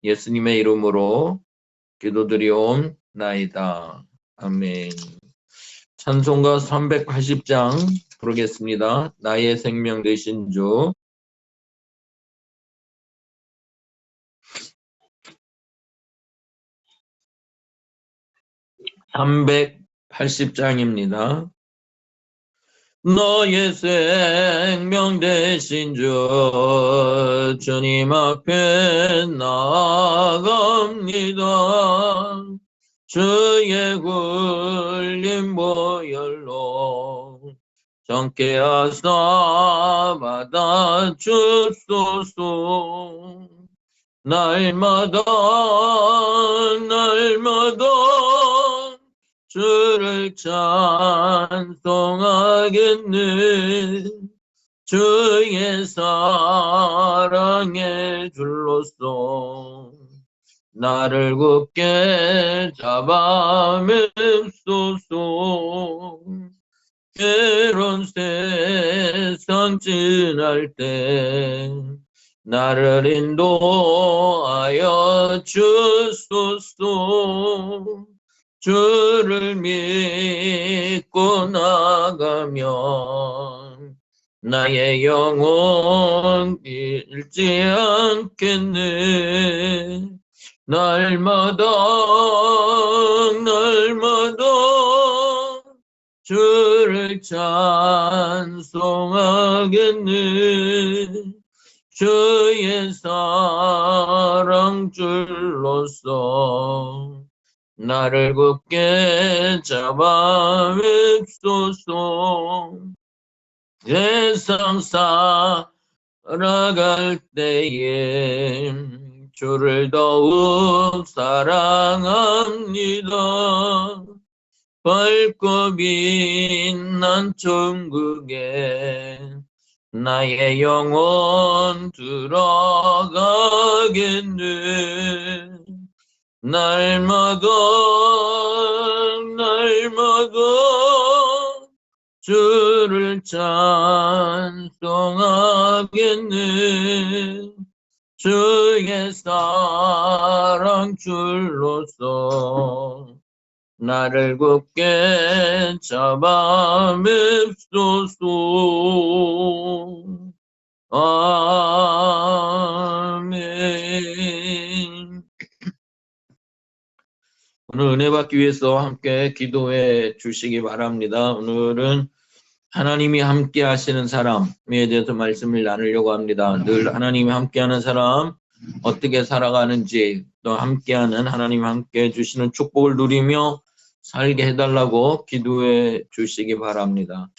예수님의 이름으로 기도드리옵나이다. 아멘. 찬송가 380장 부르겠습니다. 나의 생명 되신 주. 380장입니다. 너의 생명 되신 주 주님 앞에 나아갑니다. 주의 굴림 보혈로 정케 하사 받아주소서. 날마다 주를 찬송하겠네. 주의 사랑의 줄로서 나를 굳게 잡아 맵소서. 괴로운 세상 지날 때 나를 인도하여 주소서. 주를 믿고 나가면 나의 영혼 잃지 않겠네. 날마다 주를 찬송하겠네. 주의 사랑 줄로서 나를 굳게 잡아 맵소서. 세상 살아갈 때에 주를 더욱 사랑합니다. 밝고 빛난 천국에 나의 영혼 들어가겠네. 날마다 주를 찬송하겠네. 주의 사랑 줄로서 나를 굳게 잡아 맵소서. 아멘. 오늘 은혜 받기 위해서 함께 기도해 주시기 바랍니다. 오늘은 하나님이 함께 하시는 사람에 대해서 말씀을 나누려고 합니다. 늘 하나님이 함께하는 사람, 어떻게 살아가는지, 또 함께하는 하나님 함께 해주시는 축복을 누리며 살게 해달라고 기도해 주시기 바랍니다.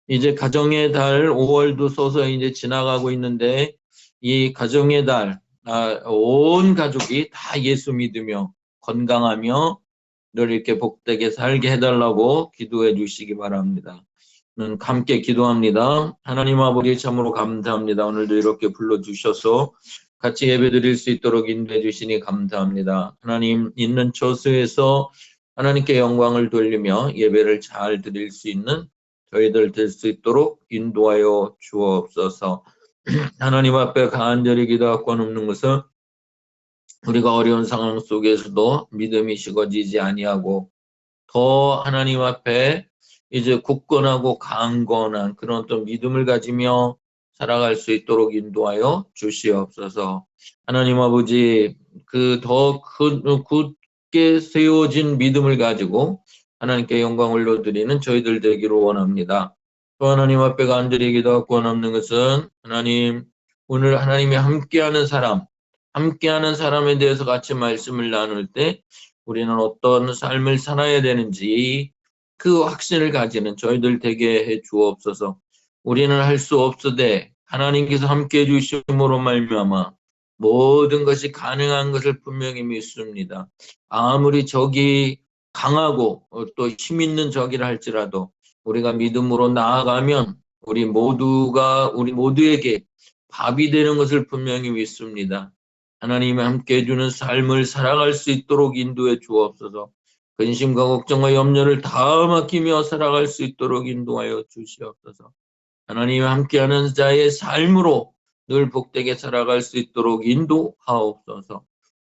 이제 가정의 달 5월도 서서 이제 지나가고 있는데, 이 가정의 달, 온 가족이 다 예수 믿으며 건강하며 늘 이렇게 복되게 살게 해달라고 기도해 주시기 바랍니다. 함께 기도합니다. 하나님 아버지 참으로 감사합니다. 오늘도 이렇게 불러주셔서 같이 예배 드릴 수 있도록 인도해 주시니 감사합니다. 하나님 있는 처소에서 하나님께 영광을 돌리며 예배를 잘 드릴 수 있는 저희들 될 수 있도록 인도하여 주옵소서. 하나님 앞에 간절히 기도하고 넘는 것은 우리가 어려운 상황 속에서도 믿음이 식어지지 아니하고 더 하나님 앞에 이제 굳건하고 강건한 그런 또 믿음을 가지며 살아갈 수 있도록 인도하여 주시옵소서. 하나님 아버지 그 더 굳게 세워진 믿음을 가지고 하나님께 영광을 올려드리는 저희들 되기를 원합니다. 또 하나님 앞에 간절히 기도하고 남는 것은 하나님 오늘 하나님이 함께하는 사람에 대해서 같이 말씀을 나눌 때 우리는 어떤 삶을 살아야 되는지 그 확신을 가지는 저희들 되게 해 주옵소서. 우리는 할 수 없으되 하나님께서 함께해 주심으로 말미암아 모든 것이 가능한 것을 분명히 믿습니다. 아무리 적이 강하고 또 힘 있는 적이라 할지라도 우리가 믿음으로 나아가면 우리 모두에게 밥이 되는 것을 분명히 믿습니다. 하나님이 함께해 주는 삶을 살아갈 수 있도록 인도해 주옵소서. 근심과 걱정과 염려를 다 맡기며 살아갈 수 있도록 인도하여 주시옵소서. 하나님이 함께하는 자의 삶으로 늘 복되게 살아갈 수 있도록 인도하옵소서.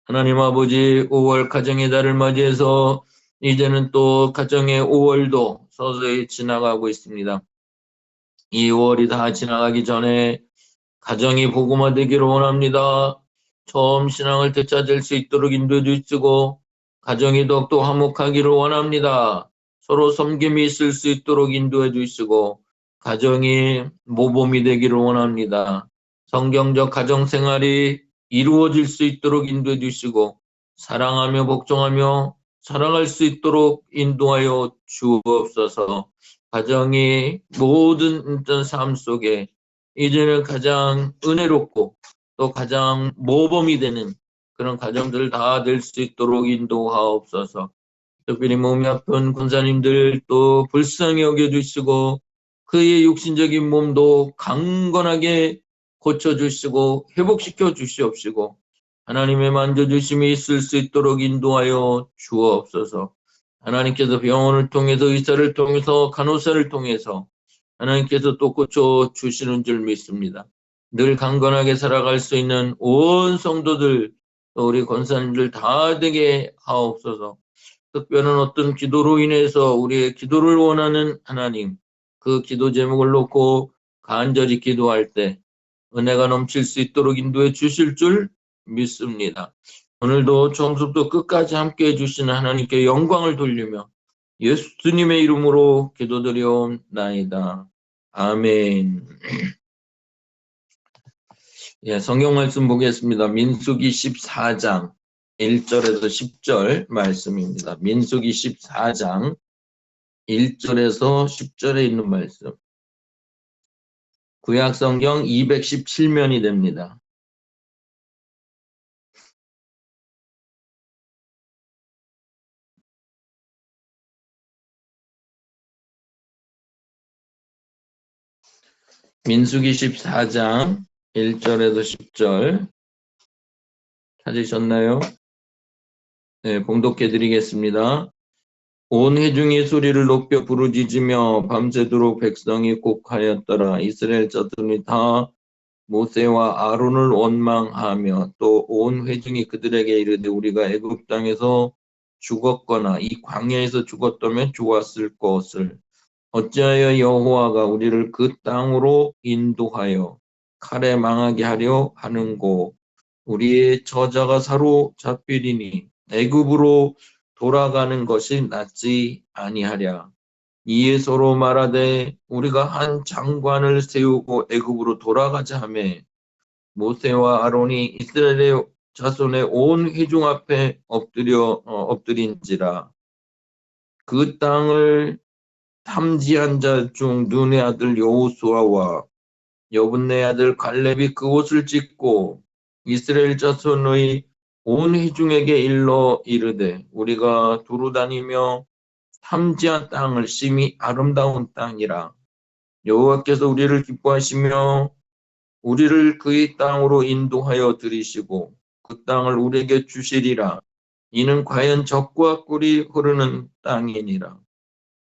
하나님 아버지 5월 가정의 달을 맞이해서 이제는 또 가정의 5월도 서서히 지나가고 있습니다. 이 5월이 다 지나가기 전에 가정이 복음화되기를 원합니다. 처음 신앙을 되찾을 수 있도록 인도해 주시고 가정이 더욱더 화목하기를 원합니다. 서로 섬김이 있을 수 있도록 인도해 주시고 가정이 모범이 되기를 원합니다. 성경적 가정생활이 이루어질 수 있도록 인도해 주시고 사랑하며 복종하며 살아갈 수 있도록 인도하여 주옵소서. 가정이 모든 삶 속에 이제는 가장 은혜롭고 또 가장 모범이 되는 그런 가정들 다 될 수 있도록 인도하옵소서. 특별히 몸이 아픈 군사님들 또 불쌍히 여겨주시고 그의 육신적인 몸도 강건하게 고쳐주시고 회복시켜 주시옵시고 하나님의 만져주심이 있을 수 있도록 인도하여 주옵소서. 하나님께서 병원을 통해서 의사를 통해서 간호사를 통해서 하나님께서 또 고쳐주시는 줄 믿습니다. 늘 강건하게 살아갈 수 있는 온 성도들 또 우리 권사님들 다 되게 하옵소서. 특별한 어떤 기도로 인해서 우리의 기도를 원하는 하나님, 그 기도 제목을 놓고 간절히 기도할 때 은혜가 넘칠 수 있도록 인도해 주실 줄 믿습니다. 오늘도 처음부터 끝까지 함께 해주시는 하나님께 영광을 돌리며 예수님의 이름으로 기도드리옵나이다. 아멘. 예, 성경 말씀 보겠습니다. 민수기 14장 1절에서 10절 말씀입니다. 민수기 14장 1절에서 10절에 있는 말씀. 구약 성경 217면이 됩니다. 민수기 14장 1절에서 10절 찾으셨나요? 네, 봉독해 드리겠습니다. 온 회중이 소리를 높여 부르짖으며 밤새도록 백성이 곡하였더라. 이스라엘 자들이 다 모세와 아론을 원망하며 또 온 회중이 그들에게 이르되 우리가 애굽 땅에서 죽었거나 이 광야에서 죽었다면 좋았을 것을 어찌하여 여호와가 우리를 그 땅으로 인도하여 칼에 망하게 하려 하는고 우리의 저자가 사로잡히리니 애굽으로 돌아가는 것이 낫지 아니하랴. 이에 서로 말하되 우리가 한 장관을 세우고 애굽으로 돌아가자 하매 모세와 아론이 이스라엘의 자손의 온 회중 앞에 엎드린지라. 그 땅을 탐지한 자 중 눈의 아들 여호수아와 여분네 아들 갈렙이 그곳을 짓고 이스라엘 자손의 온 회중에게 일러 이르되 우리가 두루 다니며 탐지한 땅을 심히 아름다운 땅이라. 여호와께서 우리를 기뻐하시며 우리를 그의 땅으로 인도하여 들이시고 그 땅을 우리에게 주시리라. 이는 과연 젖과 꿀이 흐르는 땅이니라.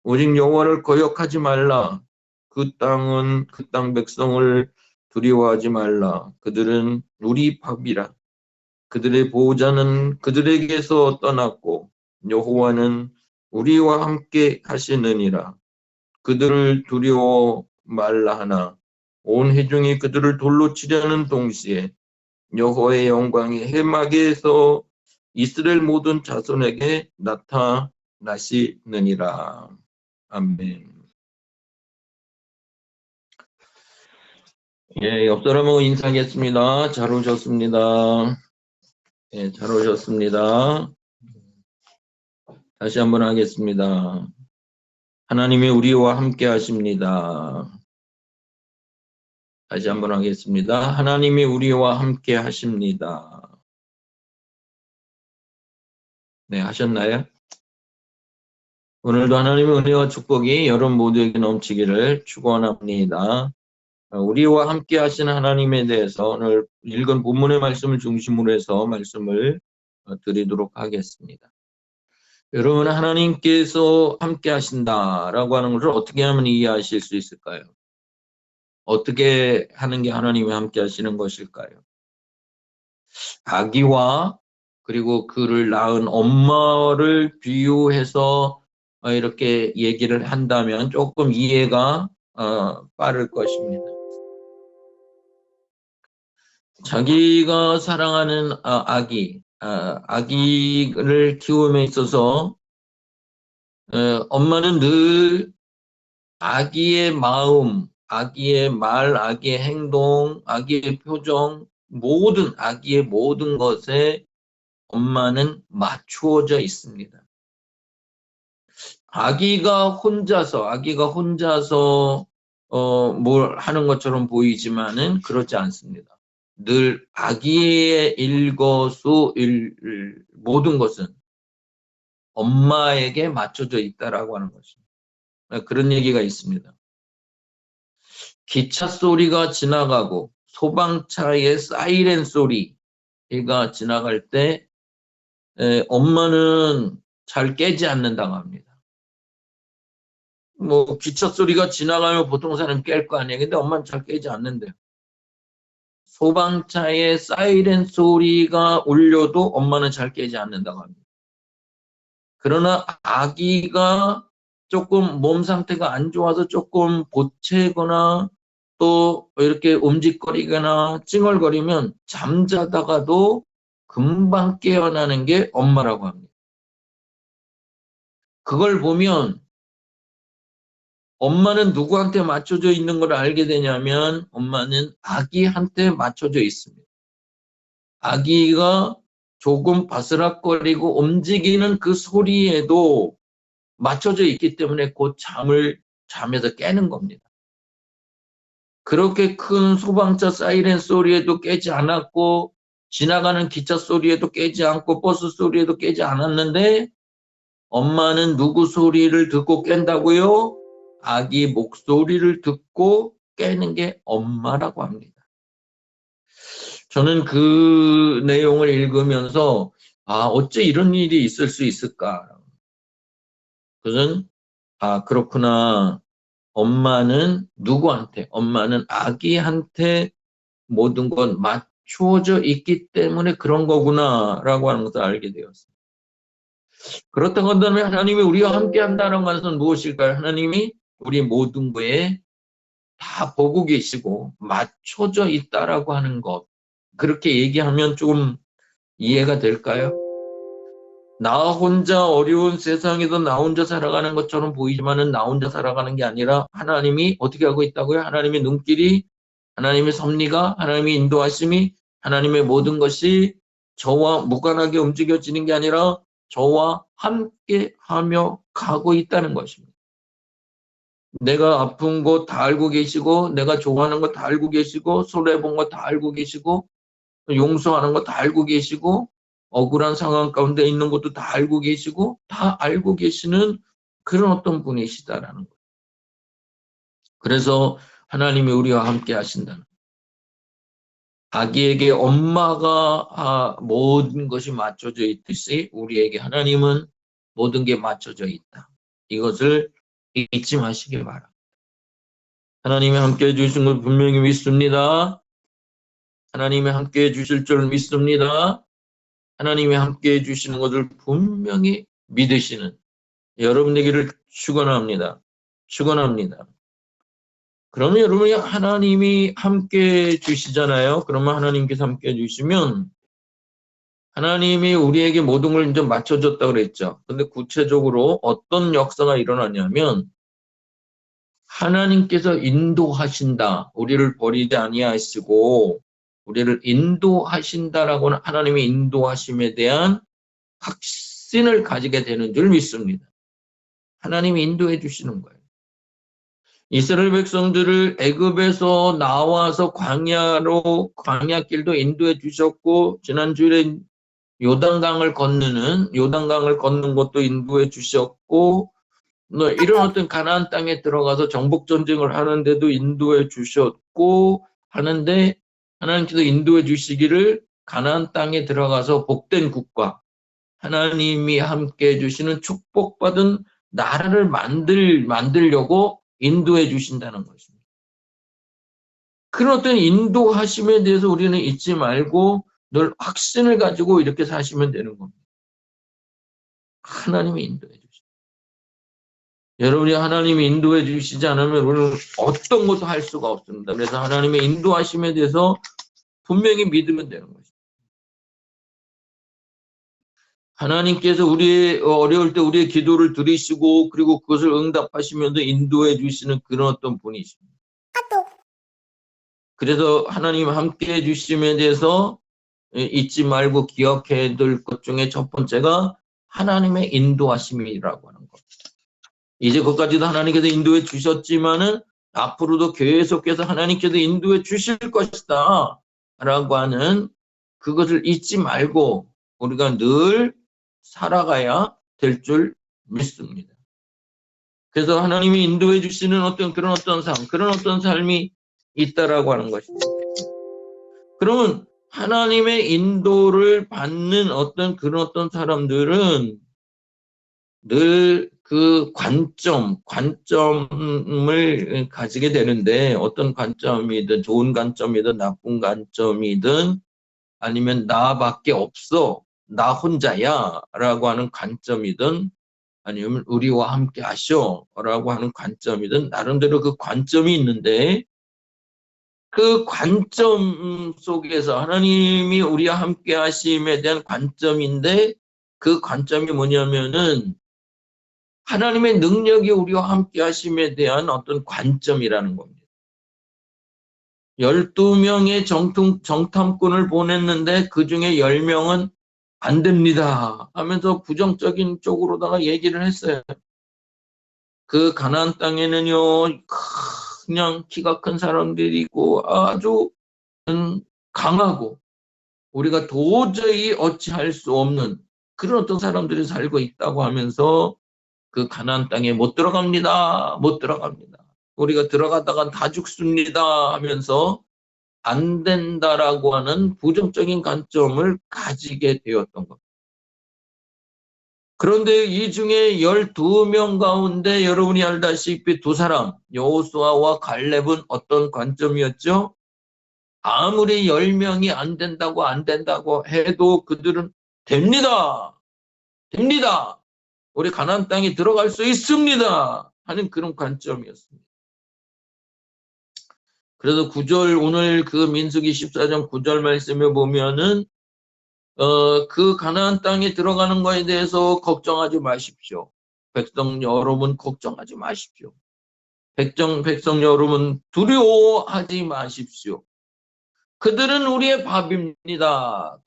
오직 여호와를 거역하지 말라. 그 땅은 그 땅 백성을 두려워하지 말라. 그들은 우리 밥이라. 그들의 보호자는 그들에게서 떠났고 여호와는 우리와 함께 하시느니라. 그들을 두려워 말라 하나 온 회중이 그들을 돌로 치려는 동시에 여호와의 영광이 해마게에서 이스라엘 모든 자손에게 나타나시느니라. 아멘. 예, 옆 사람하고 인사하겠습니다. 잘 오셨습니다. 예, 잘 오셨습니다. 다시 한번 하겠습니다. 하나님이 우리와 함께 하십니다. 다시 한번 하겠습니다. 하나님이 우리와 함께 하십니다. 네, 하셨나요? 오늘도 하나님의 은혜와 축복이 여러분 모두에게 넘치기를 축원합니다. 우리와 함께 하시는 하나님에 대해서 오늘 읽은 본문의 말씀을 중심으로 해서 말씀을 드리도록 하겠습니다. 여러분, 하나님께서 함께 하신다라고 하는 것을 어떻게 하면 이해하실 수 있을까요? 어떻게 하는 게 하나님이 함께 하시는 것일까요? 아기와 그리고 그를 낳은 엄마를 비유해서 이렇게 얘기를 한다면 조금 이해가 빠를 것입니다. 자기가 사랑하는 아기를 키움에 있어서 엄마는 늘 아기의 마음, 아기의 말, 아기의 행동, 아기의 표정, 아기의 모든 것에 엄마는 맞추어져 있습니다. 아기가 혼자서 뭘 하는 것처럼 보이지만은 그렇지 않습니다. 늘 아기의 모든 것은 엄마에게 맞춰져 있다라고 하는 것입니다. 그런 얘기가 있습니다. 기차 소리가 지나가고 소방차의 사이렌 소리가 지나갈 때 엄마는 잘 깨지 않는다고 합니다. 뭐 기차 소리가 지나가면 보통 사람 깰 거 아니에요. 근데 엄마는 잘 깨지 않는데요. 소방차의 사이렌 소리가 울려도 엄마는 잘 깨지 않는다고 합니다. 그러나 아기가 조금 몸 상태가 안 좋아서 조금 보채거나 또 이렇게 움직거리거나 찡얼거리면 잠자다가도 금방 깨어나는 게 엄마라고 합니다. 그걸 보면 엄마는 누구한테 맞춰져 있는 걸 알게 되냐면 엄마는 아기한테 맞춰져 있습니다. 아기가 조금 바스락거리고 움직이는 그 소리에도 맞춰져 있기 때문에 곧 잠에서 깨는 겁니다. 그렇게 큰 소방차 사이렌 소리에도 깨지 않았고 지나가는 기차 소리에도 깨지 않고 버스 소리에도 깨지 않았는데 엄마는 누구 소리를 듣고 깬다고요? 아기 목소리를 듣고 깨는 게 엄마라고 합니다. 저는 그 내용을 읽으면서 어째 이런 일이 있을 수 있을까? 그것은 그렇구나. 엄마는 엄마는 아기한테 모든 건 맞추어져 있기 때문에 그런 거구나라고 하는 것을 알게 되었습니다. 그렇다고 한다면 하나님이 우리와 함께 한다는 것은 무엇일까요? 하나님이 우리 모든 거에 다 보고 계시고 맞춰져 있다라고 하는 것. 그렇게 얘기하면 조금 이해가 될까요? 나 혼자 어려운 세상에서 나 혼자 살아가는 것처럼 보이지만은 나 혼자 살아가는 게 아니라 하나님이 어떻게 하고 있다고요? 하나님의 눈길이, 하나님의 섭리가, 하나님의 인도하심이, 하나님의 모든 것이 저와 무관하게 움직여지는 게 아니라 저와 함께 하며 가고 있다는 것입니다. 내가 아픈 거 다 알고 계시고, 내가 좋아하는 거 다 알고 계시고, 손해본 거 다 알고 계시고, 용서하는 거 다 알고 계시고, 억울한 상황 가운데 있는 것도 다 알고 계시고, 다 알고 계시는 그런 어떤 분이시다라는 거예요. 그래서 하나님이 우리와 함께 하신다는 거예요. 아기에게 엄마가 모든 것이 맞춰져 있듯이 우리에게 하나님은 모든 게 맞춰져 있다. 이것을 잊지 마시기 바랍니다. 하나님이 함께 해주신 걸 분명히 믿습니다. 하나님이 함께 해주실 줄 믿습니다. 하나님이 함께 해주시는 것을 분명히 믿으시는 여러분에게를 축원합니다. 축원합니다. 그러면 여러분이 하나님이 함께 해주시잖아요. 그러면 하나님께서 함께 해주시면 하나님이 우리에게 모든 걸 이제 맞춰줬다고 그랬죠. 근데 구체적으로 어떤 역사가 일어나냐면 하나님께서 인도하신다. 우리를 버리지 아니하시고 우리를 인도하신다라고는 하나님의 인도하심에 대한 확신을 가지게 되는 줄 믿습니다. 하나님이 인도해 주시는 거예요. 이스라엘 백성들을 애굽에서 나와서 광야길도 인도해 주셨고 지난주에 요단강을 걷는 것도 인도해 주셨고 이런 어떤 가나안 땅에 들어가서 정복 전쟁을 하는데도 인도해 주셨고 하는데 하나님께서 인도해 주시기를 가나안 땅에 들어가서 복된 국가 하나님이 함께 해주시는 축복받은 나라를 만들려고 인도해 주신다는 것입니다. 그런 어떤 인도하심에 대해서 우리는 잊지 말고 늘 확신을 가지고 이렇게 사시면 되는 겁니다. 하나님이 인도해 주시죠. 여러분이 하나님이 인도해 주시지 않으면 우리는 어떤 것도 할 수가 없습니다. 그래서 하나님의 인도하심에 대해서 분명히 믿으면 되는 것입니다. 하나님께서 우리의 어려울 때 우리의 기도를 들으시고 그리고 그것을 응답하시면서 인도해 주시는 그런 어떤 분이십니다. 그래서 하나님 함께 해 주심에 대해서 잊지 말고 기억해야 될 것 중에 첫 번째가 하나님의 인도하심이라고 하는 것. 이제 그것까지도 하나님께서 인도해 주셨지만은 앞으로도 계속해서 하나님께서 인도해 주실 것이다 라고 하는 그것을 잊지 말고 우리가 늘 살아가야 될 줄 믿습니다. 그래서 하나님이 인도해 주시는 그런 어떤 삶이 있다라고 하는 것입니다. 그러면 하나님의 인도를 받는 그런 어떤 사람들은 늘 그 관점을 가지게 되는데 어떤 관점이든 좋은 관점이든 나쁜 관점이든 아니면 나밖에 없어, 나 혼자야 라고 하는 관점이든 아니면 우리와 함께 하셔 라고 하는 관점이든 나름대로 그 관점이 있는데 그 관점 속에서 하나님이 우리와 함께 하심에 대한 관점인데 그 관점이 뭐냐면은 하나님의 능력이 우리와 함께 하심에 대한 어떤 관점이라는 겁니다. 12명의 정탐꾼을 보냈는데 그 중에 10명은 안 됩니다 하면서 부정적인 쪽으로다가 얘기를 했어요. 그 가나안 땅에는요 그냥 키가 큰 사람들이고 아주 강하고 우리가 도저히 어찌할 수 없는 그런 어떤 사람들이 살고 있다고 하면서 그 가나안 땅에 못 들어갑니다. 우리가 들어가다가 다 죽습니다 하면서 안 된다라고 하는 부정적인 관점을 가지게 되었던 것. 그런데 이 중에 12명 가운데 여러분이 알다시피 두 사람, 여호수아와 갈렙은 어떤 관점이었죠? 아무리 10명이 안 된다고 해도 그들은 됩니다. 우리 가나안 땅에 들어갈 수 있습니다. 하는 그런 관점이었습니다. 그래서 9절 오늘 그 민수기 14장 9절 말씀에 보면은 그 가나안 땅에 들어가는 것에 대해서 걱정하지 마십시오. 백성 여러분 걱정하지 마십시오. 백성 여러분 두려워하지 마십시오. 그들은 우리의 밥입니다.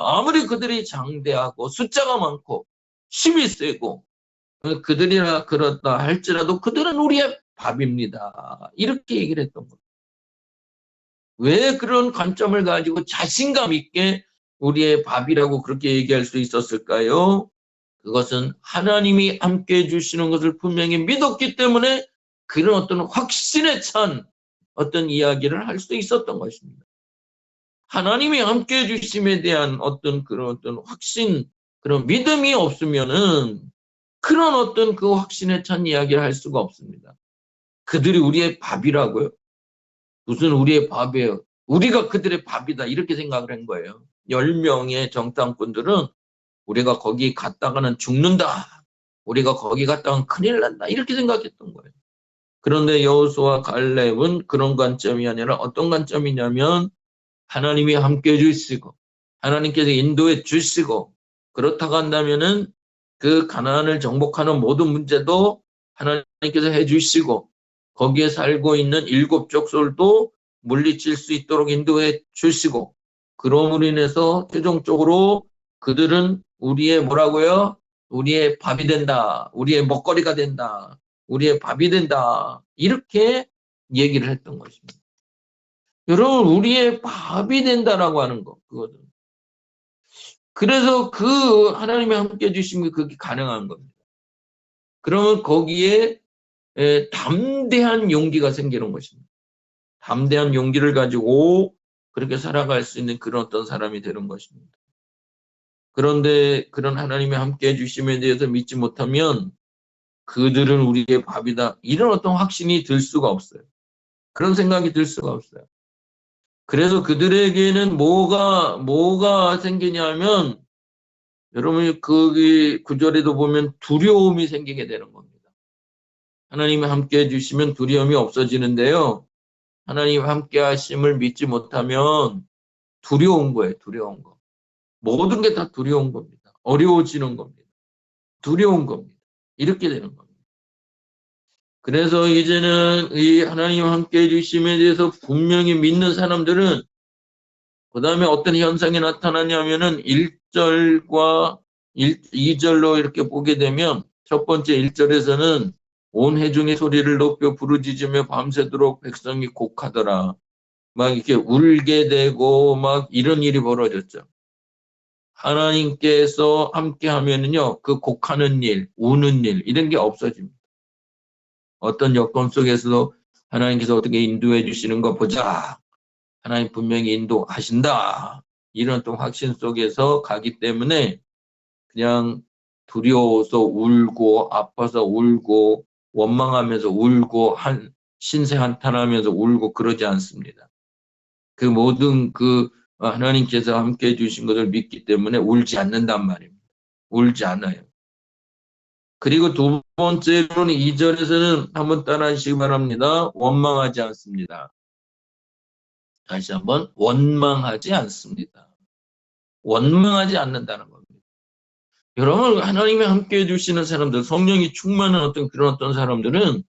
아무리 그들이 장대하고 숫자가 많고 힘이 세고 그들이라 그렇다 할지라도 그들은 우리의 밥입니다. 이렇게 얘기를 했던 겁니다. 왜 그런 관점을 가지고 자신감 있게 우리의 밥이라고 그렇게 얘기할 수 있었을까요? 그것은 하나님이 함께 해주시는 것을 분명히 믿었기 때문에 그런 어떤 확신에 찬 어떤 이야기를 할 수 있었던 것입니다. 하나님이 함께 해주심에 대한 그런 어떤 확신, 그런 믿음이 없으면은 그런 어떤 그 확신에 찬 이야기를 할 수가 없습니다. 그들이 우리의 밥이라고요? 무슨 우리의 밥이에요? 우리가 그들의 밥이다 이렇게 생각을 한 거예요. 10명의 정탐꾼들은 우리가 거기 갔다가는 죽는다. 우리가 거기 갔다가는 큰일 난다. 이렇게 생각했던 거예요. 그런데 여호수아 갈렙은 그런 관점이 아니라 어떤 관점이냐면 하나님이 함께 해주시고 하나님께서 인도해 주시고 그렇다고 한다면은 그 가나안을 정복하는 모든 문제도 하나님께서 해주시고 거기에 살고 있는 7 족속도 물리칠 수 있도록 인도해 주시고 그럼으로 인해서 최종적으로 그들은 우리의 뭐라고요? 우리의 밥이 된다. 우리의 먹거리가 된다. 우리의 밥이 된다. 이렇게 얘기를 했던 것입니다. 여러분 우리의 밥이 된다라고 하는 것 그거든. 그래서 그 하나님이 함께 해주시면 그게 가능한 겁니다. 그러면 거기에 담대한 용기가 생기는 것입니다. 담대한 용기를 가지고 그렇게 살아갈 수 있는 그런 어떤 사람이 되는 것입니다. 그런데 그런 하나님이 함께 해주심에 대해서 믿지 못하면 그들은 우리의 밥이다. 이런 어떤 확신이 들 수가 없어요. 그런 생각이 들 수가 없어요. 그래서 그들에게는 뭐가 생기냐면, 여러분이 거기 구절에도 보면 두려움이 생기게 되는 겁니다. 하나님이 함께 해주시면 두려움이 없어지는데요. 하나님 함께 하심을 믿지 못하면 두려운 거예요, 두려운 거. 모든 게 다 두려운 겁니다. 어려워지는 겁니다. 두려운 겁니다. 이렇게 되는 겁니다. 그래서 이제는 이 하나님 함께 해주심에 대해서 분명히 믿는 사람들은 그 다음에 어떤 현상이 나타나냐면은 1절과 2절로 이렇게 보게 되면 첫 번째 1절에서는 온 회중의 소리를 높여 부르짖으며 밤새도록 백성이 곡하더라. 막 이렇게 울게 되고 막 이런 일이 벌어졌죠. 하나님께서 함께 하면은요, 그 곡하는 일, 우는 일, 이런 게 없어집니다. 어떤 여건 속에서도 하나님께서 어떻게 인도해 주시는 거 보자. 하나님 분명히 인도하신다. 이런 또 확신 속에서 가기 때문에 그냥 두려워서 울고 아파서 울고 원망하면서 울고 신세 한탄하면서 울고 그러지 않습니다. 그 모든 하나님께서 함께 해주신 것을 믿기 때문에 울지 않는단 말입니다. 울지 않아요. 그리고 두 번째로는 2절에서는 한번 따라하시기 바랍니다. 원망하지 않습니다. 다시 한번 원망하지 않습니다. 원망하지 않는다는 겁니다. 여러분, 하나님이 함께 해주시는 사람들, 성령이 충만한 어떤 사람들은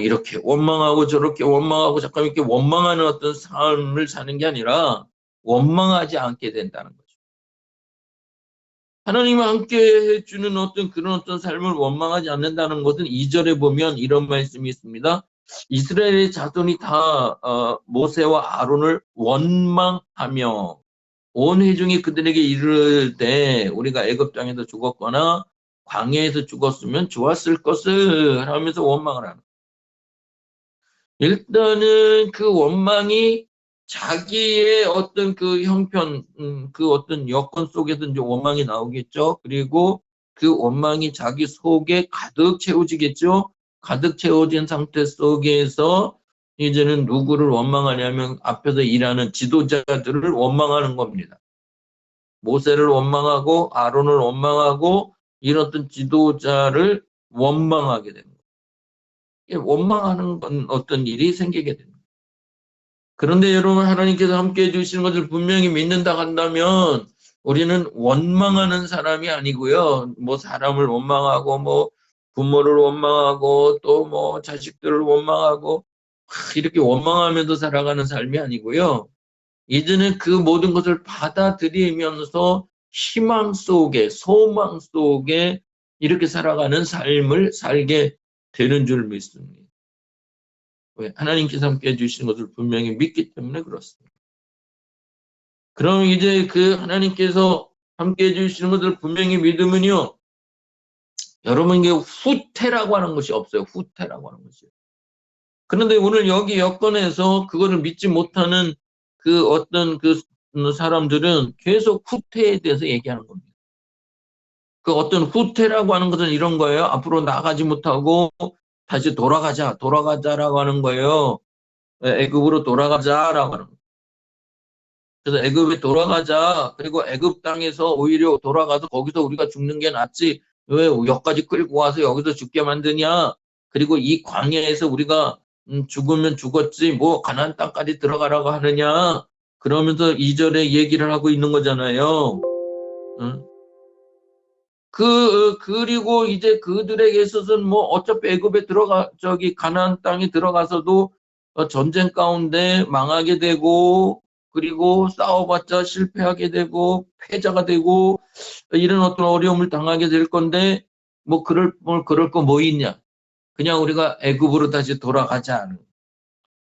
이렇게 원망하고 저렇게 원망하고 잠깐 이렇게 원망하는 어떤 삶을 사는 게 아니라 원망하지 않게 된다는 거죠. 하나님이 함께 해주는 그런 삶을 원망하지 않는다는 것은 2절에 보면 이런 말씀이 있습니다. 이스라엘의 자손이 다 모세와 아론을 원망하며 온 회중이 그들에게 이를 때 우리가 애굽 땅에서 죽었거나 광야에서 죽었으면 좋았을 것을 하면서 원망을 하는. 일단은 그 원망이 자기의 어떤 그 형편, 그 어떤 여건 속에서 이제 원망이 나오겠죠. 그리고 그 원망이 자기 속에 가득 채워지겠죠. 가득 채워진 상태 속에서 이제는 누구를 원망하냐면 앞에서 일하는 지도자들을 원망하는 겁니다. 모세를 원망하고 아론을 원망하고 이런 어떤 지도자를 원망하게 됩니다. 원망하는 건 어떤 일이 생기게 됩니다. 그런데 여러분, 하나님께서 함께 해주시는 것을 분명히 믿는다 한다면 우리는 원망하는 사람이 아니고요. 뭐 사람을 원망하고 뭐 부모를 원망하고 또 뭐 자식들을 원망하고 이렇게 원망하면서 살아가는 삶이 아니고요. 이제는 그 모든 것을 받아들이면서 희망 속에, 소망 속에 이렇게 살아가는 삶을 살게 되는 줄 믿습니다. 왜? 하나님께서 함께 해주시는 것을 분명히 믿기 때문에 그렇습니다. 그럼 이제 그 하나님께서 함께 해주시는 것을 분명히 믿으면요, 여러분에게 후퇴라고 하는 것이 없어요. 후퇴라고 하는 것이요. 그런데 오늘 여기 여건에서 그거를 믿지 못하는 그 어떤 그 사람들은 계속 후퇴에 대해서 얘기하는 겁니다. 그 어떤 후퇴라고 하는 것은 이런 거예요. 앞으로 나가지 못하고 다시 돌아가자라고 하는 거예요. 애굽으로 돌아가자라고 하는 거예요. 그래서 애굽에 돌아가자. 그리고 애굽 땅에서 오히려 돌아가서 거기서 우리가 죽는 게 낫지. 왜 여기까지 끌고 와서 여기서 죽게 만드냐. 그리고 이 광야에서 우리가 죽으면 죽었지 뭐 가나안 땅까지 들어가라고 하느냐. 그러면서 2절에 얘기를 하고 있는 거잖아요. 응? 그리고 이제 그들에게 있어서는 뭐 어차피 애굽에 가나안 땅에 들어가서도 전쟁 가운데 망하게 되고 그리고 싸워봤자 실패하게 되고 패자가 되고 이런 어떤 어려움을 당하게 될 건데 뭐 그럴 거 뭐 있냐. 그냥 우리가 애굽으로 다시 돌아가자.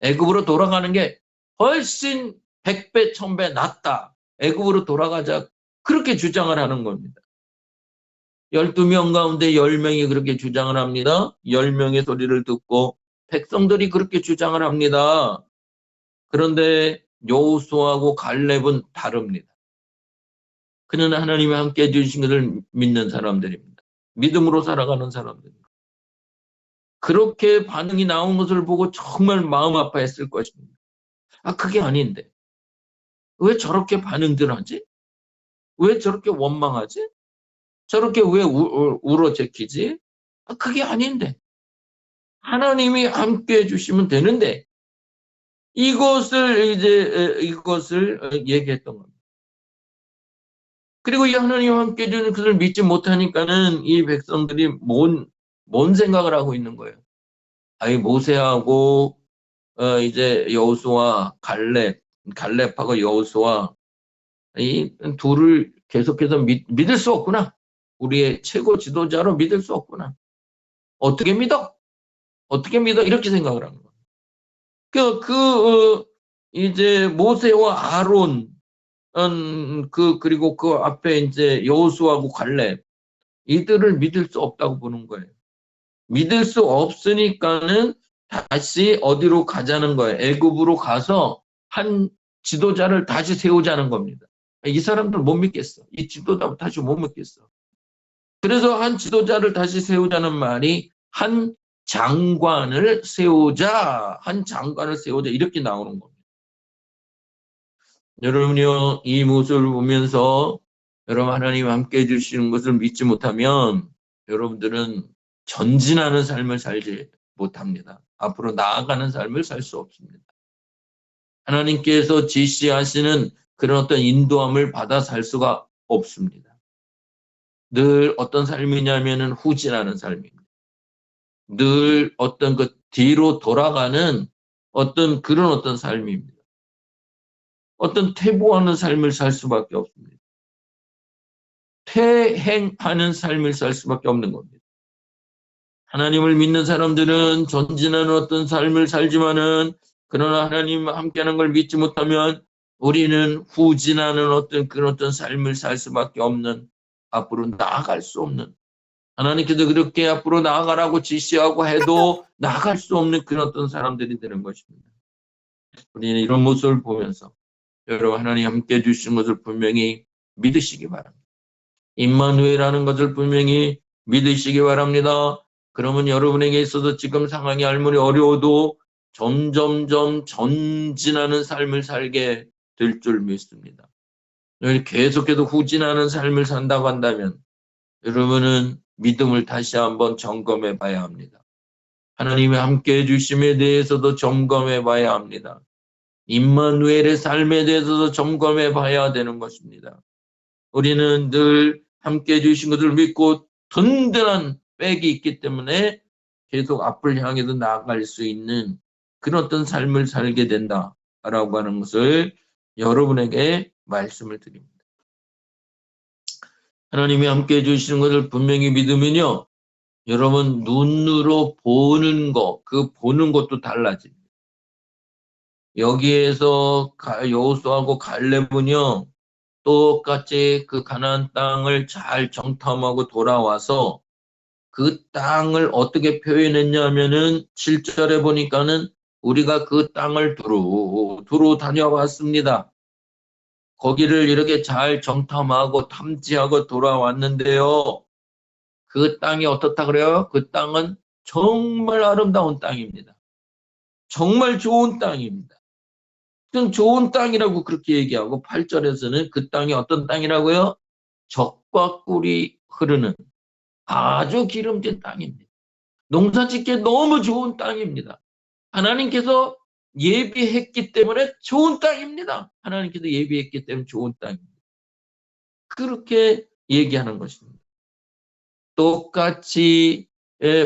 애굽으로 돌아가는 게 훨씬 100배, 1000배 낫다. 애굽으로 돌아가자. 그렇게 주장을 하는 겁니다. 12명 가운데 10명이 그렇게 주장을 합니다. 10명의 소리를 듣고 백성들이 그렇게 주장을 합니다. 그런데 여호수아하고 갈렙은 다릅니다. 그는 하나님이 함께 해주신 것을 믿는 사람들입니다. 믿음으로 살아가는 사람들입니다. 그렇게 반응이 나온 것을 보고 정말 마음 아파했을 것입니다. 그게 아닌데. 왜 저렇게 반응들 하지? 왜 저렇게 원망하지? 저렇게 왜 울어 제끼지? 그게 아닌데. 하나님이 함께 해주시면 되는데, 이것을 얘기했던 겁니다. 그리고 이 하나님 함께 해주는 것을 믿지 못하니까는 이 백성들이 뭔 생각을 하고 있는 거예요. 아니, 모세하고, 이제 여호수아, 갈렙하고 여호수아, 이 둘을 계속해서 믿을 수 없구나. 우리의 최고 지도자로 믿을 수 없구나. 어떻게 믿어? 어떻게 믿어? 이렇게 생각을 하는 거예요. 이제 모세와 아론, 그리고 그 앞에 이제 여호수아하고 갈렙, 이들을 믿을 수 없다고 보는 거예요. 믿을 수 없으니까는 다시 어디로 가자는 거예요. 애굽으로 가서 한 지도자를 다시 세우자는 겁니다. 이 사람들 못 믿겠어. 이 지도자 다시 못 믿겠어. 그래서 한 지도자를 다시 세우자는 말이 한 장관을 세우자 이렇게 나오는 겁니다. 여러분이요, 이 모습을 보면서 여러분 하나님 함께 해주시는 것을 믿지 못하면 여러분들은 전진하는 삶을 살지 못합니다. 앞으로 나아가는 삶을 살 수 없습니다. 하나님께서 지시하시는 그런 어떤 인도함을 받아 살 수가 없습니다. 늘 어떤 삶이냐면은 후진하는 삶입니다. 늘 어떤 그 뒤로 돌아가는 그런 어떤 삶입니다. 어떤 퇴보하는 삶을 살 수밖에 없습니다. 퇴행하는 삶을 살 수밖에 없는 겁니다. 하나님을 믿는 사람들은 전진하는 어떤 삶을 살지만은 그러나 하나님 함께하는 걸 믿지 못하면 우리는 후진하는 그런 어떤 삶을 살 수밖에 없는, 앞으로 나아갈 수 없는, 하나님께서 그렇게 앞으로 나아가라고 지시하고 해도 나아갈 수 없는 그런 어떤 사람들이 되는 것입니다. 우리는 이런 모습을 보면서 여러분 하나님 함께 해주신 것을 분명히 믿으시기 바랍니다. 임마누엘이라는 것을 분명히 믿으시기 바랍니다. 그러면 여러분에게 있어서 지금 상황이 아무리 어려워도 점점점 전진하는 삶을 살게 될 줄 믿습니다. 계속해서 후진하는 삶을 산다고 한다면 여러분은 믿음을 다시 한번 점검해 봐야 합니다. 하나님이 함께 해주심에 대해서도 점검해 봐야 합니다. 임마누엘의 삶에 대해서도 점검해 봐야 되는 것입니다. 우리는 늘 함께 해주신 것을 믿고 든든한 백이 있기 때문에 계속 앞을 향해서 나아갈 수 있는 그런 어떤 삶을 살게 된다라고 하는 것을 여러분에게 말씀을 드립니다. 하나님이 함께 해주시는 것을 분명히 믿으면요, 여러분 눈으로 보는 것, 그 보는 것도 달라집니다. 여기에서 여호수아하고 갈렙은요, 똑같이 그 가나안 땅을 잘 정탐하고 돌아와서 그 땅을 어떻게 표현했냐면은 7절에 보니까는 우리가 그 땅을 두루 다녀왔습니다. 거기를 이렇게 잘 정탐하고 탐지하고 돌아왔는데요. 그 땅이 어떻다 그래요? 그 땅은 정말 아름다운 땅입니다. 정말 좋은 땅입니다. 그냥 좋은 땅이라고 그렇게 얘기하고 8절에서는 그 땅이 어떤 땅이라고요? 젖과 꿀이 흐르는 아주 기름진 땅입니다. 농사 짓기에 너무 좋은 땅입니다. 하나님께서 예비했기 때문에 좋은 땅입니다. 하나님께서 예비했기 때문에 좋은 땅입니다. 그렇게 얘기하는 것입니다. 똑같이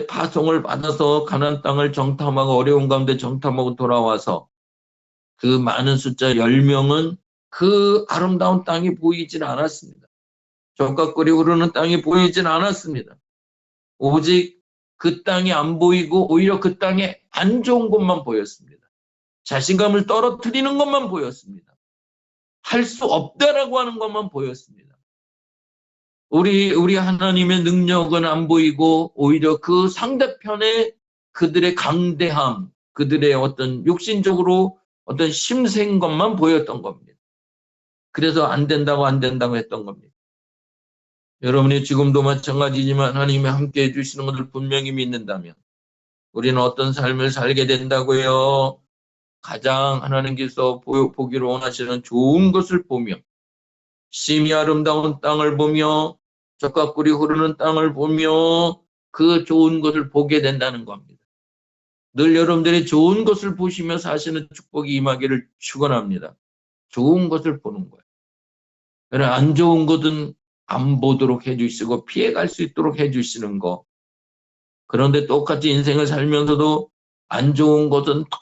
파송을 받아서 가나안 땅을 정탐하고 어려운 가운데 정탐하고 돌아와서 그 많은 숫자 10명은 그 아름다운 땅이 보이질 않았습니다. 젖과 꿀이 흐르는 땅이 보이질 않았습니다. 오직 그 땅이 안 보이고 오히려 그 땅에 안 좋은 것만 보였습니다. 자신감을 떨어뜨리는 것만 보였습니다. 할 수 없다라고 하는 것만 보였습니다. 우리 하나님의 능력은 안 보이고 오히려 그 상대편에 그들의 강대함, 그들의 어떤 육신적으로 어떤 심센 것만 보였던 겁니다. 그래서 안 된다고 했던 겁니다. 여러분이 지금도 마찬가지지만 하나님이 함께 해주시는 것을 분명히 믿는다면 우리는 어떤 삶을 살게 된다고요? 가장 하나님께서 보기를 원하시는 좋은 것을 보며 심히 아름다운 땅을 보며 젖과 꿀이 흐르는 땅을 보며 그 좋은 것을 보게 된다는 겁니다. 늘 여러분들이 좋은 것을 보시며 사시는 축복이 임하기를 축원합니다. 좋은 것을 보는 거예요. 안 좋은 것은 안 보도록 해주시고 피해갈 수 있도록 해주시는 거. 그런데 똑같이 인생을 살면서도 안 좋은 것은 다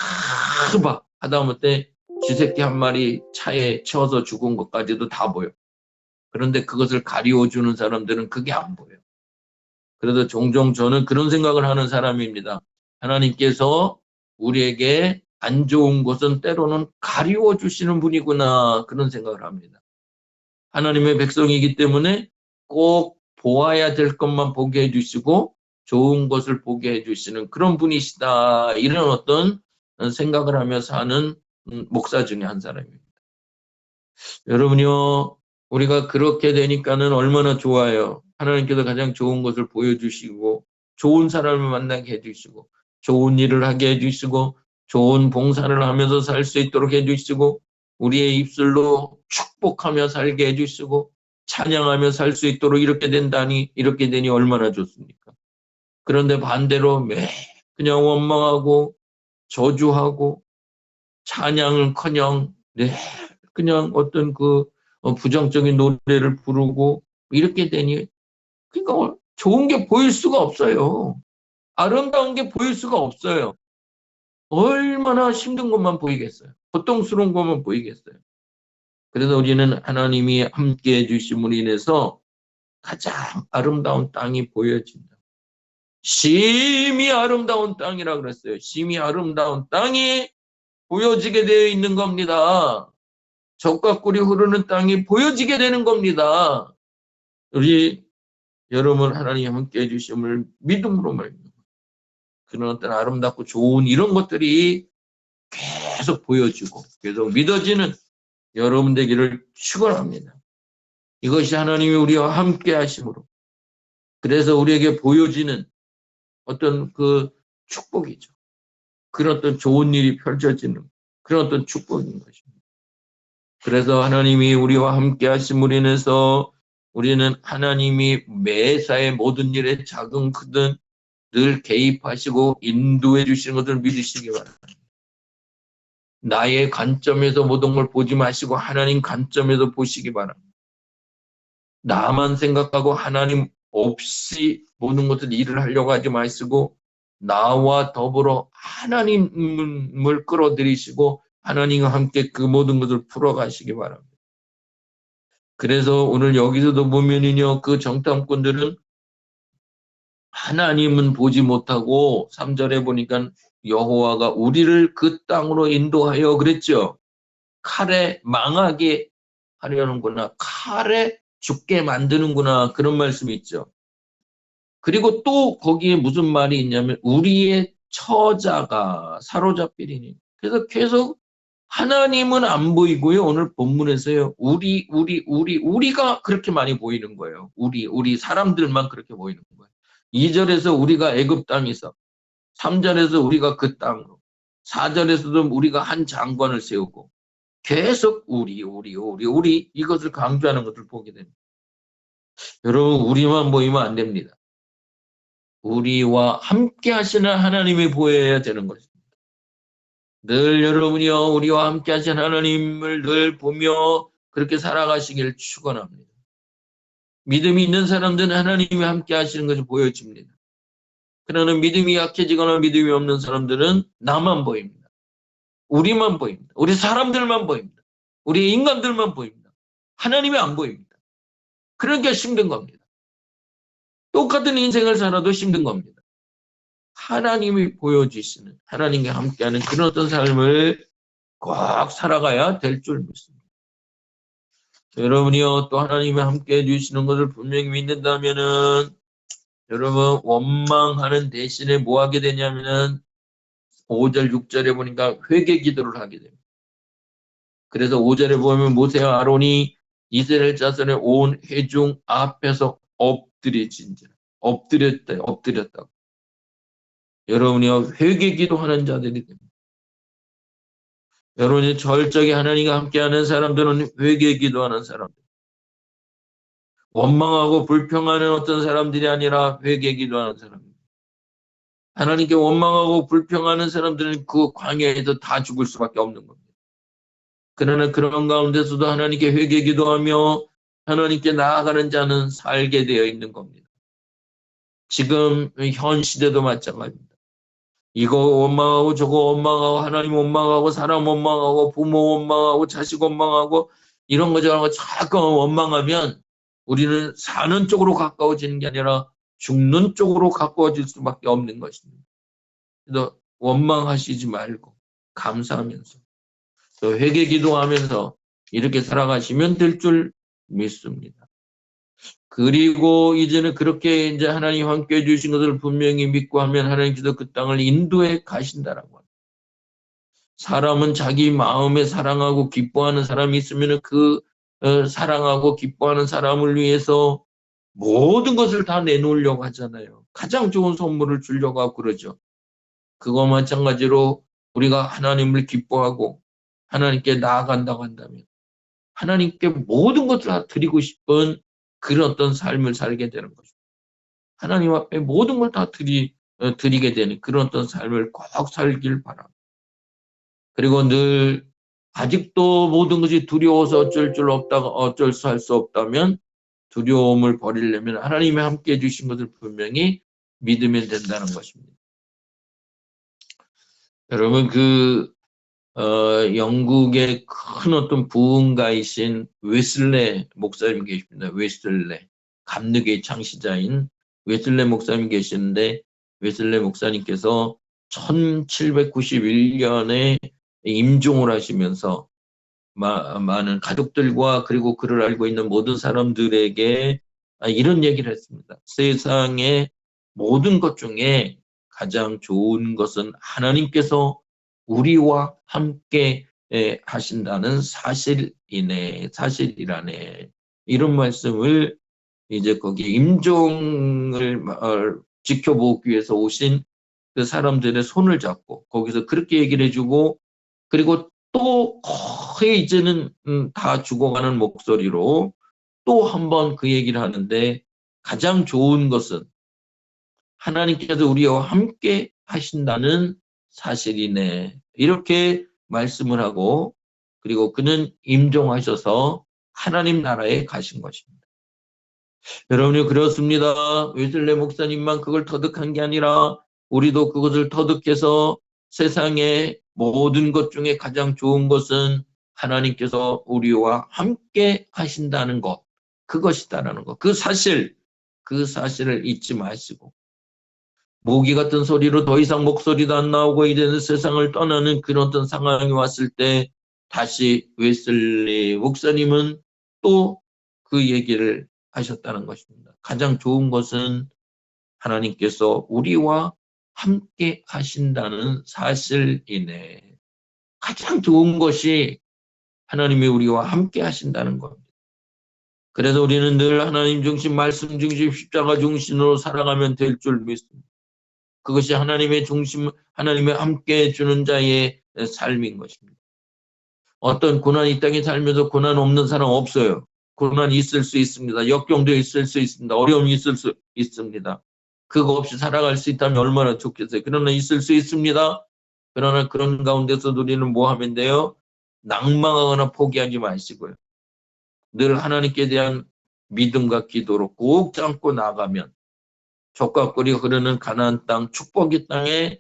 봐. 하다못해 쥐새끼 한 마리 차에 치워서 죽은 것까지도 다 보여. 그런데 그것을 가리워주는 사람들은 그게 안 보여요. 그래서 종종 저는 그런 생각을 하는 사람입니다. 하나님께서 우리에게 안 좋은 것은 때로는 가리워주시는 분이구나, 그런 생각을 합니다. 하나님의 백성이기 때문에 꼭 보아야 될 것만 보게 해주시고 좋은 것을 보게 해주시는 그런 분이시다, 이런 어떤 생각을 하며 사는 목사 중에 한 사람입니다. 여러분요, 우리가 그렇게 되니까는 얼마나 좋아요. 하나님께서 가장 좋은 것을 보여주시고 좋은 사람을 만나게 해주시고 좋은 일을 하게 해주시고 좋은 봉사를 하면서 살 수 있도록 해주시고 우리의 입술로 축복하며 살게 해주시고 찬양하며 살 수 있도록 이렇게 된다니, 이렇게 되니 얼마나 좋습니까? 그런데 반대로 매 그냥 원망하고 저주하고 찬양은커녕 그냥 어떤 그 부정적인 노래를 부르고 이렇게 되니, 그러니까 좋은 게 보일 수가 없어요. 아름다운 게 보일 수가 없어요. 얼마나 힘든 것만 보이겠어요. 고통스러운 것만 보이겠어요. 그래서 우리는 하나님이 함께해 주심으로 인해서 가장 아름다운 땅이 보여진다. 심히 아름다운 땅이라 그랬어요. 심히 아름다운 땅이 보여지게 되어 있는 겁니다. 젖과 꿀이 흐르는 땅이 보여지게 되는 겁니다. 우리 여러분, 하나님 함께 해주심을 믿음으로 말입니다. 그런 어떤 아름답고 좋은 이런 것들이 계속 보여지고 계속 믿어지는 여러분 되기를 축원합니다. 이것이 하나님이 우리와 함께 하심으로, 그래서 우리에게 보여지는 어떤 그 축복이죠. 그런 어떤 좋은 일이 펼쳐지는 그런 어떤 축복인 것입니다. 그래서 하나님이 우리와 함께 하심으로 인해서 우리는 하나님이 매사의 모든 일에 작은 크든 늘 개입하시고 인도해 주시는 것을 믿으시기 바랍니다. 나의 관점에서 모든 걸 보지 마시고 하나님 관점에서 보시기 바랍니다. 나만 생각하고 하나님 없이 모든 것을 일을 하려고 하지 마시고 나와 더불어 하나님을 끌어들이시고 하나님과 함께 그 모든 것을 풀어가시기 바랍니다. 그래서 오늘 여기서도 보면은요, 그 정탐꾼들은 하나님은 보지 못하고 3절에 보니까 여호와가 우리를 그 땅으로 인도하여 그랬죠. 칼에 망하게 하려는구나. 칼에 죽게 만드는구나. 그런 말씀이 있죠. 그리고 또 거기에 무슨 말이 있냐면 우리의 처자가 사로잡히리니. 그래서 계속 하나님은 안 보이고요. 오늘 본문에서요. 우리가 그렇게 많이 보이는 거예요. 우리 사람들만 그렇게 보이는 거예요. 2절에서 우리가 애굽 땅에서, 3절에서 우리가 그 땅으로, 4절에서도 우리가 한 장관을 세우고 계속 우리 이것을 강조하는 것을 보게 됩니다. 여러분, 우리만 보이면 안 됩니다. 우리와 함께 하시는 하나님이 보여야 되는 것입니다. 늘 여러분이요, 우리와 함께 하신 하나님을 늘 보며 그렇게 살아가시길 축원합니다. 믿음이 있는 사람들은 하나님이 함께 하시는 것을 보여줍니다. 그러나 믿음이 약해지거나 믿음이 없는 사람들은 나만 보입니다. 우리만 보입니다. 우리 사람들만 보입니다. 우리 인간들만 보입니다. 하나님이 안 보입니다. 그러니까 힘든 겁니다. 똑같은 인생을 살아도 힘든 겁니다. 하나님이 보여주시는, 하나님과 함께하는 그런 어떤 삶을 꼭 살아가야 될 줄 믿습니다. 여러분이요, 또 하나님이 함께 해주시는 것을 분명히 믿는다면은 여러분 원망하는 대신에 뭐 하게 되냐면은 5절 6절에 보니까 회개 기도를 하게 됩니다. 그래서 5절에 보면 모세와 아론이 이스라엘 자손의 온 회중 앞에서 엎드려진지라. 엎드렸다고. 여러분이요, 회개 기도하는 자들이 됩니다. 여러분이 절적이 하나님과 함께하는 사람들은 회개 기도하는 사람들. 원망하고 불평하는 어떤 사람들이 아니라 회개 기도하는 사람들. 하나님께 원망하고 불평하는 사람들은 그 광야에서 다 죽을 수밖에 없는 겁니다. 그러나 그런 가운데서도 하나님께 회개 기도하며 하나님께 나아가는 자는 살게 되어 있는 겁니다. 지금 현 시대도 마찬가지입니다. 이거 원망하고 저거 원망하고 하나님 원망하고 사람 원망하고 부모 원망하고 자식 원망하고 이런 거 저런 거 자꾸 원망하면 우리는 사는 쪽으로 가까워지는 게 아니라 죽는 쪽으로 가까워질 수밖에 없는 것입니다. 그래서 원망하시지 말고 감사하면서 또 회개 기도하면서 이렇게 살아가시면 될 줄 믿습니다. 그리고 이제는 그렇게 이제 하나님 함께 해주신 것을 분명히 믿고 하면 하나님께서 그 땅을 인도해 가신다라고 합니다. 사람은 자기 마음에 사랑하고 기뻐하는 사람이 있으면 그 사랑하고 기뻐하는 사람을 위해서 모든 것을 다 내놓으려고 하잖아요. 가장 좋은 선물을 주려고 하고 그러죠. 그거 마찬가지로 우리가 하나님을 기뻐하고 하나님께 나아간다고 한다면 하나님께 모든 것을 다 드리고 싶은 그런 어떤 삶을 살게 되는 거죠. 하나님 앞에 모든 걸 다 드리게 되는 그런 어떤 삶을 꼭 살길 바랍니다. 그리고 늘 아직도 모든 것이 두려워서 어쩔 수 할 수 없다면 두려움을 버리려면 하나님이 함께 해주신 것을 분명히 믿으면 된다는 것입니다. 여러분 영국의 큰 어떤 부흥가이신 웨슬레 목사님 계십니다. 웨슬레 감리교의 창시자인 웨슬레 목사님 계시는데 웨슬레 목사님께서 1791년에 임종을 하시면서 많은 가족들과 그리고 그를 알고 있는 모든 사람들에게 이런 얘기를 했습니다. 세상의 모든 것 중에 가장 좋은 것은 하나님께서 우리와 함께 하신다는 사실이라네. 이런 말씀을 이제 거기 임종을 지켜보기 위해서 오신 그 사람들의 손을 잡고 거기서 그렇게 얘기를 해주고 그리고 또 거의 이제는 다 죽어가는 목소리로 또 한 번 그 얘기를 하는데 가장 좋은 것은 하나님께서 우리와 함께 하신다는 사실이네. 이렇게 말씀을 하고 그리고 그는 임종하셔서 하나님 나라에 가신 것입니다. 여러분이 그렇습니다. 웨슬레 목사님만 그걸 터득한 게 아니라 우리도 그것을 터득해서 세상의 모든 것 중에 가장 좋은 것은 하나님께서 우리와 함께 하신다는 것, 그것이다라는 것. 그 사실을 잊지 마시고 모기 같은 소리로 더 이상 목소리도 안 나오고 이제는 세상을 떠나는 그런 어떤 상황이 왔을 때 다시 웨슬리 목사님은 또 그 얘기를 하셨다는 것입니다. 가장 좋은 것은 하나님께서 우리와 함께 하신다는 사실이네. 가장 좋은 것이 하나님이 우리와 함께 하신다는 겁니다. 그래서 우리는 늘 하나님 중심, 말씀 중심, 십자가 중심으로 살아가면 될 줄 믿습니다. 그것이 하나님의 중심, 하나님의 함께 해주는 자의 삶인 것입니다. 어떤 고난이 이 땅에 살면서 고난 없는 사람 없어요. 고난이 있을 수 있습니다. 역경도 있을 수 있습니다. 어려움이 있을 수 있습니다. 그거 없이 살아갈 수 있다면 얼마나 좋겠어요. 그러나 있을 수 있습니다. 그러나 그런 가운데서 우리는 뭐 하면 돼요? 낭망하거나 포기하지 마시고요. 늘 하나님께 대한 믿음과 기도로 꼭 참고 나가면 젖과 꿀이 흐르는 가나안 땅, 축복의 땅에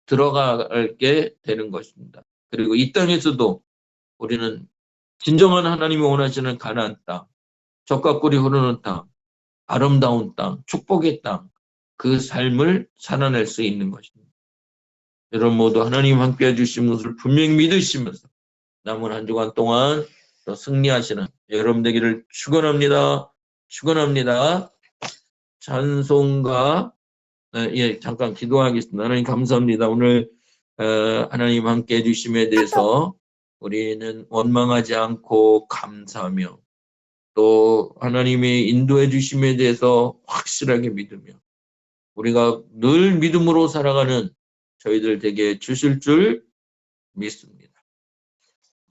들어가게 되는 것입니다. 그리고 이 땅에서도 우리는 진정한 하나님이 원하시는 가나안 땅, 젖과 꿀이 흐르는 땅, 아름다운 땅, 축복의 땅, 그 삶을 살아낼 수 있는 것입니다. 여러분 모두 하나님 함께 해주신 것을 분명히 믿으시면서 남은 한 주간 동안 더 승리하시는 여러분 되기를 축원합니다. 축원합니다. 찬송가 잠깐 기도하겠습니다. 하나님 감사합니다. 오늘 하나님 함께 해주심에 대해서 우리는 원망하지 않고 감사하며 또 하나님의 인도해 주심에 대해서 확실하게 믿으며 우리가 늘 믿음으로 살아가는 저희들 되게 주실 줄 믿습니다.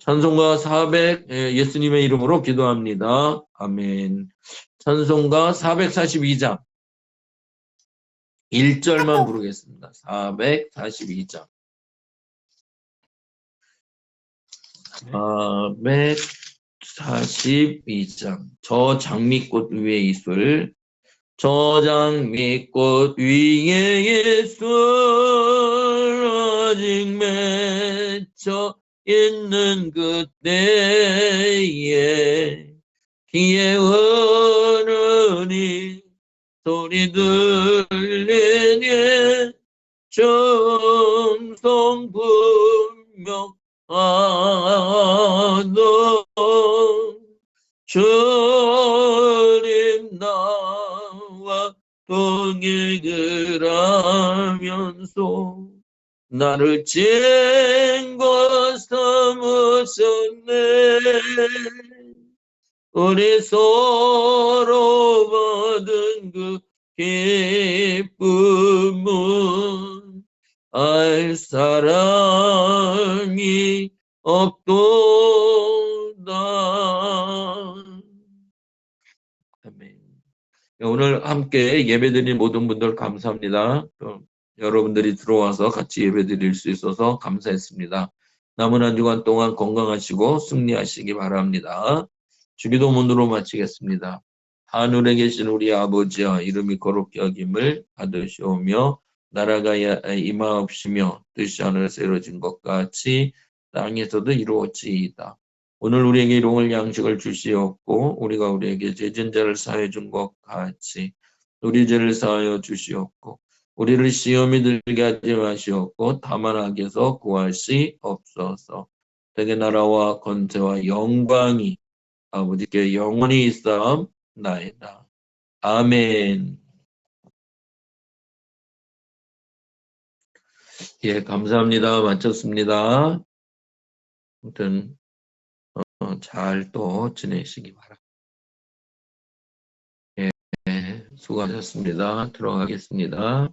찬송가 400, 예수님의 이름으로 기도합니다. 아멘. 찬송가 442장 1절만 부르겠습니다. 442장 442장 저 장미꽃 위에 이슬 저 장미꽃 위에 예술 아직 맺혀 있는 그때에 귀에 흐르니 소리 들리니 정성 분명하도 주님 나와 동행을 하면서 나를 찐것 삼으셨네. 우리 서로 받은 그 기쁨은 알 사람이 없도다. 아멘. 오늘 함께 예배드린 모든 분들 감사합니다. 또 여러분들이 들어와서 같이 예배드릴 수 있어서 감사했습니다. 남은 한 주간 동안 건강하시고 승리하시기 바랍니다. 주기도문으로 마치겠습니다. 하늘에 계신 우리 아버지여 이름이 거룩히 여김을 받으시오며 나라가 임하옵시며 뜻이 하늘에서 이루어진 것 같이 땅에서도 이루어지이다. 오늘 우리에게 일용할 양식을 주시옵고 우리가 우리에게 죄진 자를 사하여 준 것 같이 우리 죄를 사하여 주시옵고 우리를 시험에 들게 하지 마시옵고 다만 악에서 구하시옵소서. 대개 나라와 권세와 영광이 아버지께 영원히 있사옵나이다. 아멘. 예, 감사합니다. 마쳤습니다. 아무튼 잘 또 지내시기 바랍니다. 예, 수고하셨습니다. 들어가겠습니다.